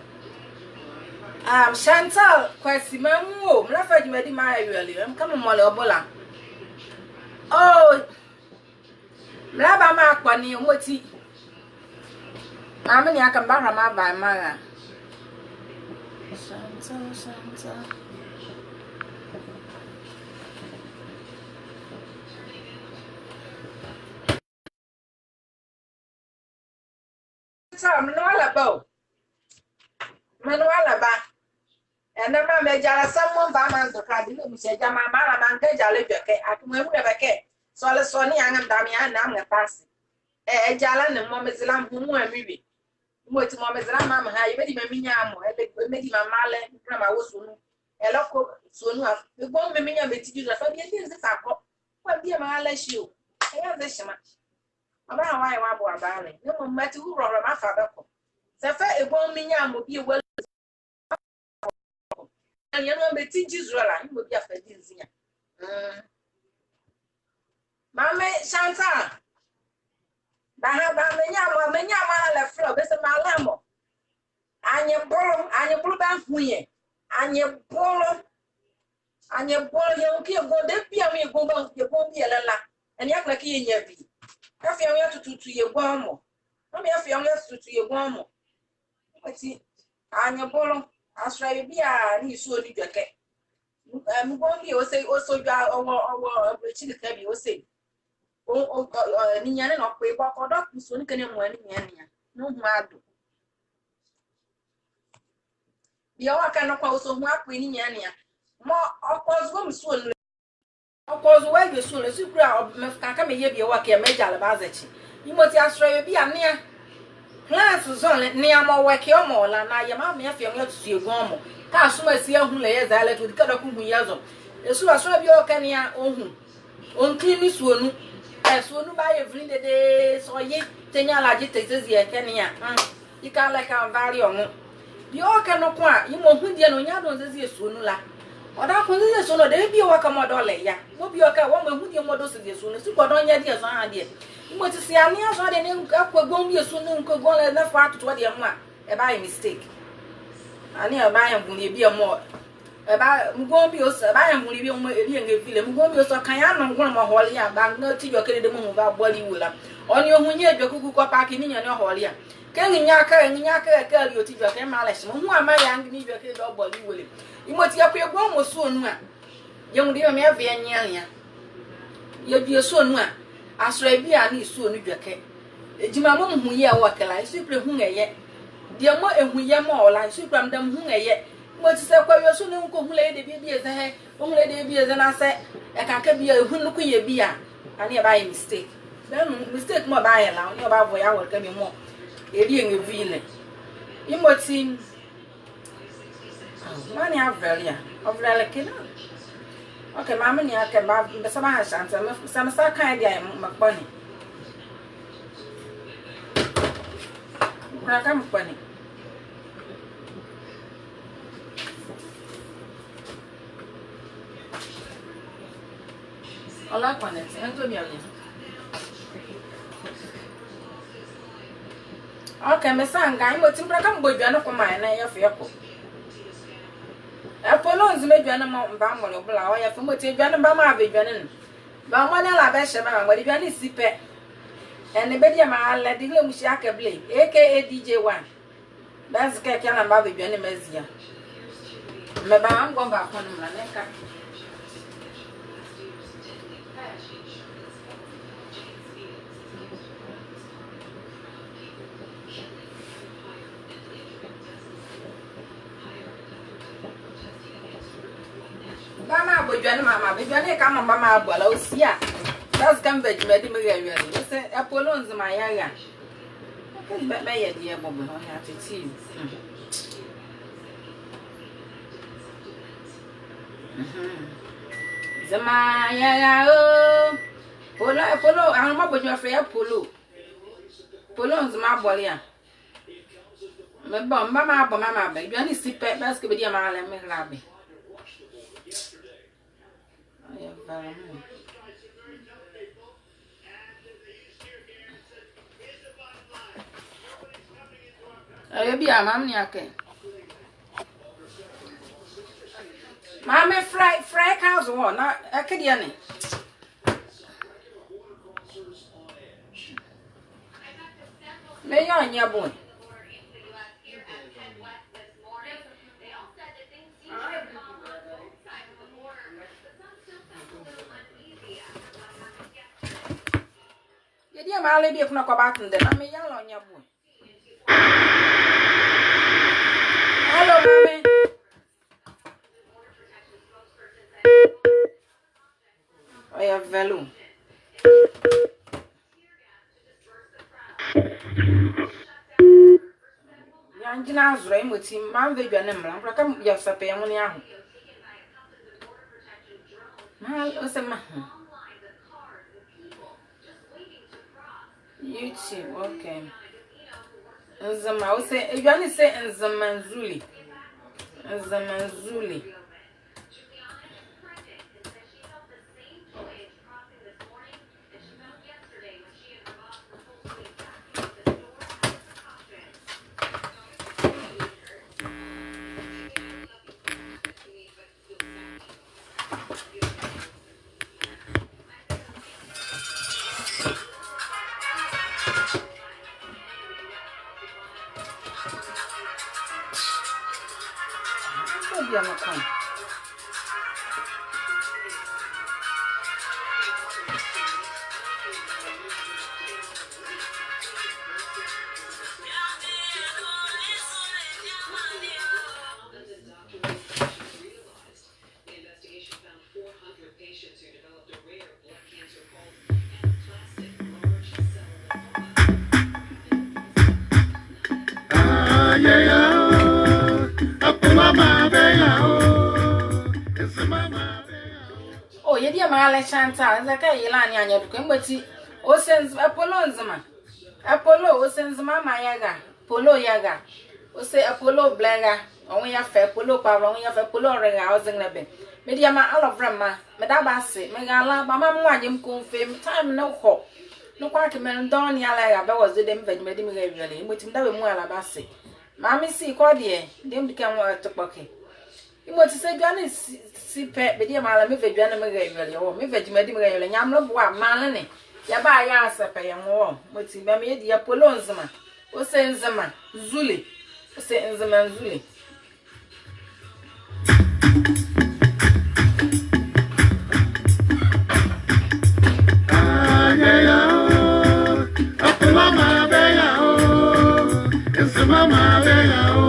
Chantal kwesi mamu mla faji medi ma ayele kama mole obola mla ba ma akwa ni omoti mama ni aka mbara ma ba mara Chantal manuala ba ena ma me jara samon ba man to ka dinu mi se jama mara man ke jale Edwɛkɛ atuma mu Edwɛkɛ so le so ni anga ndam ya na am pass jala ne mo mezila mu amiwi mo ti mo mezila ma ma ha yebedi ma minya mo medi ma male na ma wosunu eloko sonu a bo me minya beti ju fa bi enti se sakọ kwa bi ma ala shi o ya ze shima aba wa wa bo abale ne mo mati wu ro ma fa beko se fa ebo minya mo bi ewa ya no beti Israel ni mo bi afadi nzinya mame Chantal ba menya ma la flo be se ma la mo anye bolo ba fuye anye bolo ye o ki go de bia mi go ba ye go bi la eni akla ki ye nya bi afia we tutu ye go mo no me afia we tutu ye go mo ati anye bolo asra bia ni so ni Edwɛkɛ Mugombi o say also ya owo brechi the kabi o say o ni nyane no pe ba ko doc so ni kene mo ani nyane ya no hu ado bi o aka no kwa so hu akwe ni nyane ya mo okozgo mso no okozgo wa ye so le sukura me kaka me ye bi o aka me jale bazachi imoti asro bi ania class zone ni amo weke o mo la na ye ma me afia mo tutu egun mo ka so ma si ahun le ye za le to dikada ku hu yazo esu asro bi o ka ni a ohun on klini suonu suonu ba ye vrin de so ye tenya la je tezezi e ka ni a you can like a valley on bi o ka no kwa imo hu die no nya don zezi suonu la oda ko zezi suonu de bi o ka mo do le ya mo bi o ka wo mo hu die mo do zezi suonu su ko don nya die so ha die mo ti si ani aso de ne akwagbon bi suonu nkwagbon le na fa to de mo a e ba ye mistake ani e ba ye bun e bi mo eba mugombi o sa ba yan huri bi mo eri en evile mugombi o so kan ya no ngwon mo hole ya ba na ti jo kede de mo ba boli wula oni ohun ye edwekuku ko pa ki ni yan no hole ya ke nya ka ka ri o ti jo ke ma la shi mo hu ama ya ngi ni jo kede do boli wule imo ti akwa egwo mo so nu a ye mu de me ave nya ya ye bi so nu a asra bi a na so nu dweke ejima mo hu ye wa kala isu pre hu ngeye de mo ehu ye mo ola isu pra mdam hu ngeye mo ti se kwa yo so ne nko hule de bi eze he hule de bi eze na se e kan ka bi ehun nu ku ye bi a ani e ba ye mistake then mistake mo ba ye la oni ba vo ya wo ka mi mo eri en evile imoti mani avelia ovela kina okay mama ni aka ba be sama ha shanta me sama sa kan dia makpani pra ka makpani Olá, Conete. Entrou minha linha. Ok, mas sangue, eu tinha para cá um boi de com mais, né? Eu fui a pouco. É por longe, me deu uma bamba no blau, eu fui muito de ano, bamba, vi de ano. Bamba, ela vai chamar, mas de ano se pé. É ne bedia mal, let the little shaka blade, aka DJ1. That's que ela não vai de ano mesia. Me ba going back on the neck. Mama bojane mama bojane kama mama abola osia that's come veg me di me gawe you say Apollo nzima ya be ye di ebo bo no ya titi zama ya o polo an ma bojane fe Apollo nzima abola ya me bo mama be bi ani sipe parce que be di ma la me rabe Ayo bi amam ni ake. Mama fry cows wo na akede ne. Me yo anya bon. Dia ma le bi kuna kwa batun de na me ya lo nya bu. Hello mama. Oya velu. Ya njina azura imoti ma mve dwane mra mra ka ya sape ya ngoni ahu. Ma osema. YouTube, okay. Nzama, I say, you only say Nzamanzuli. Nzamanzuli. yedi ma ale chanta zaka yila ni anya dukan bati o sense apollo nzima apollo o sense mama yaga polo yaga o se apollo blenga on ya fe polo pablo on ya fe polo renga o zingna be media ma all of them ma me da ba se me ga la ba ma mu anyem confirm time no ho no kwa ke men don ya la ga be was dem veg me dem ga wiele motim da we mu ala ba se ma mi si ko de dem dikan wa topoke imoti se dwane si pe be de ma la me veg dwane me ga wiele wo me veg me dem ga wiele nyam lo bo a ma le ne ya ba ya asepe ye wo motim ba me de ya polo nzima o se nzima zule o se nzima zule Mama beya o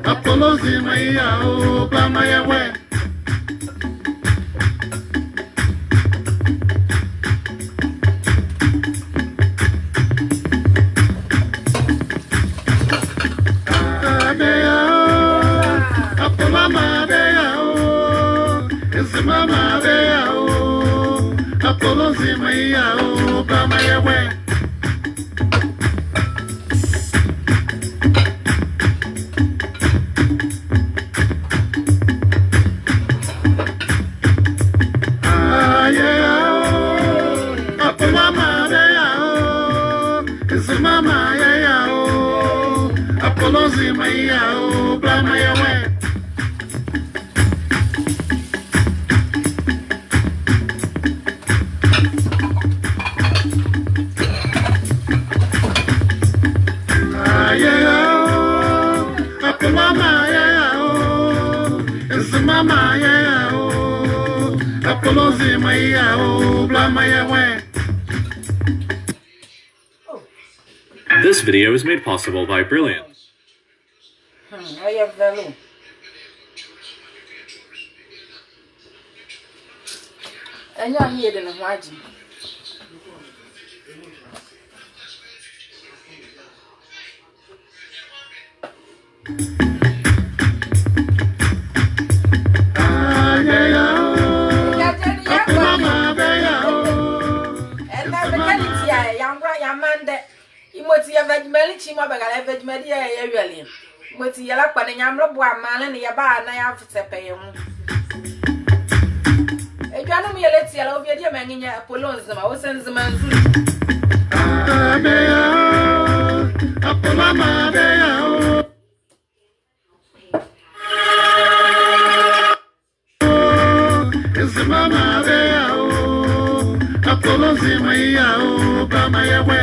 Apollo zimaya o Bama yawe beya o Apollo ma beya o Mama beya o Apollo zimaya o Bama yawe This video is made possible by Brilliance. I have value. And you're here in a margin. Imoti ya vejmeli chimo bagala vejmeli ya yeli. Imoti ya la kwa nyamlo bo amale ne ya ba na ya fsepe ye hu. Edwanu mi yeleti ya la obi dia menginya Apollo nzima wo senzima nzu. Beya Apollo ma beya o Nzima ma beya o Apollo nzima ya o Bama yawe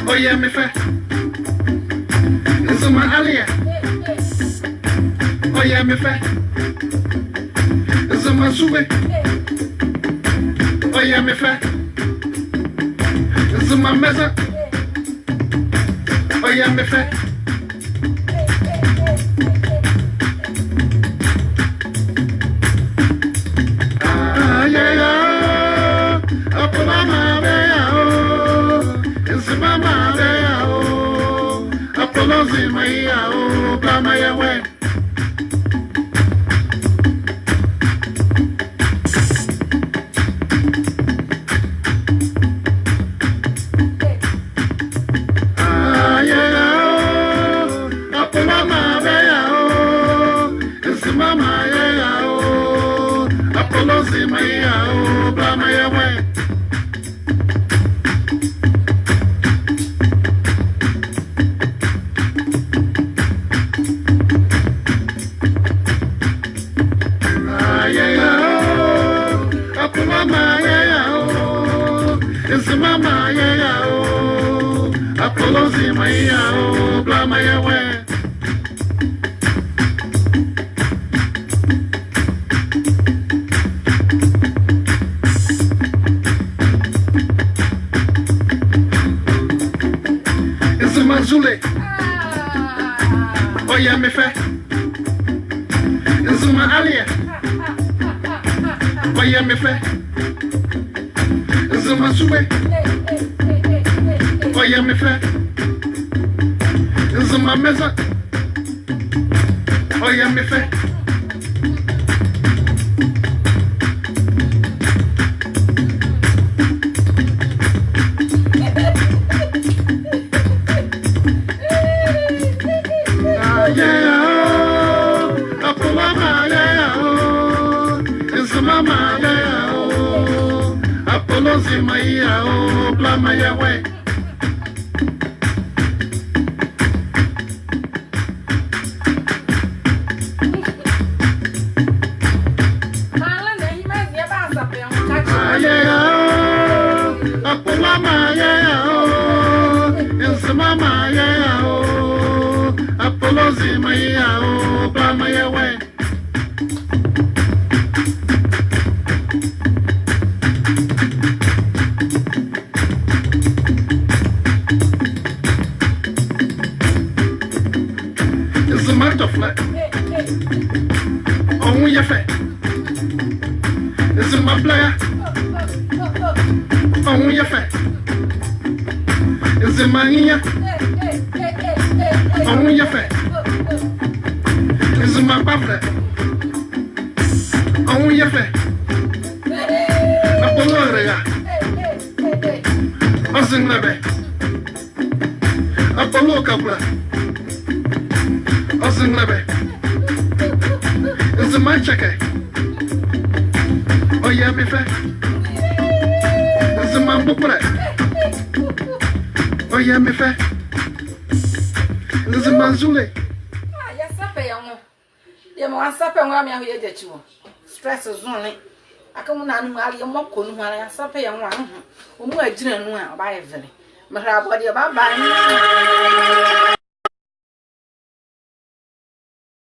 Oye me fe Zuma alia Oye me fe Zuma sube Oye me fe Zuma mesa Oye me fe Mama, yeah, oh, Apollo, see my, oh, Bama, yeah, Apology Maya, oh, Blamaya, where? It's a Mazule. Oh, yeah, me fair. It's my Alia. Oh, yeah, me fair. It's a Mazule. Oh, yeah, me fair. It's my mesa. Oh, yeah, me fair. Apology Maya, oh, Blamaya, way. Apology Maya, oh, Blamaya, way. It's a matter of fact. Oh, your fair. It's my player. Oh, your fair. It's my ear. Oh, your fair. It's my papa. Oh, your fair. Apollo, Osinlebe. Apollo Capra. Osinlebe. It's my checker. Oh, yeah, me fair. It's my papa. Oh, yeah, me fair. It's my Zule. Ah, yes, I pay on. You must have one me here that you stress is only. I come on and I'll mock on when I supply on one. Who I didn't know about everything. But her body about buying.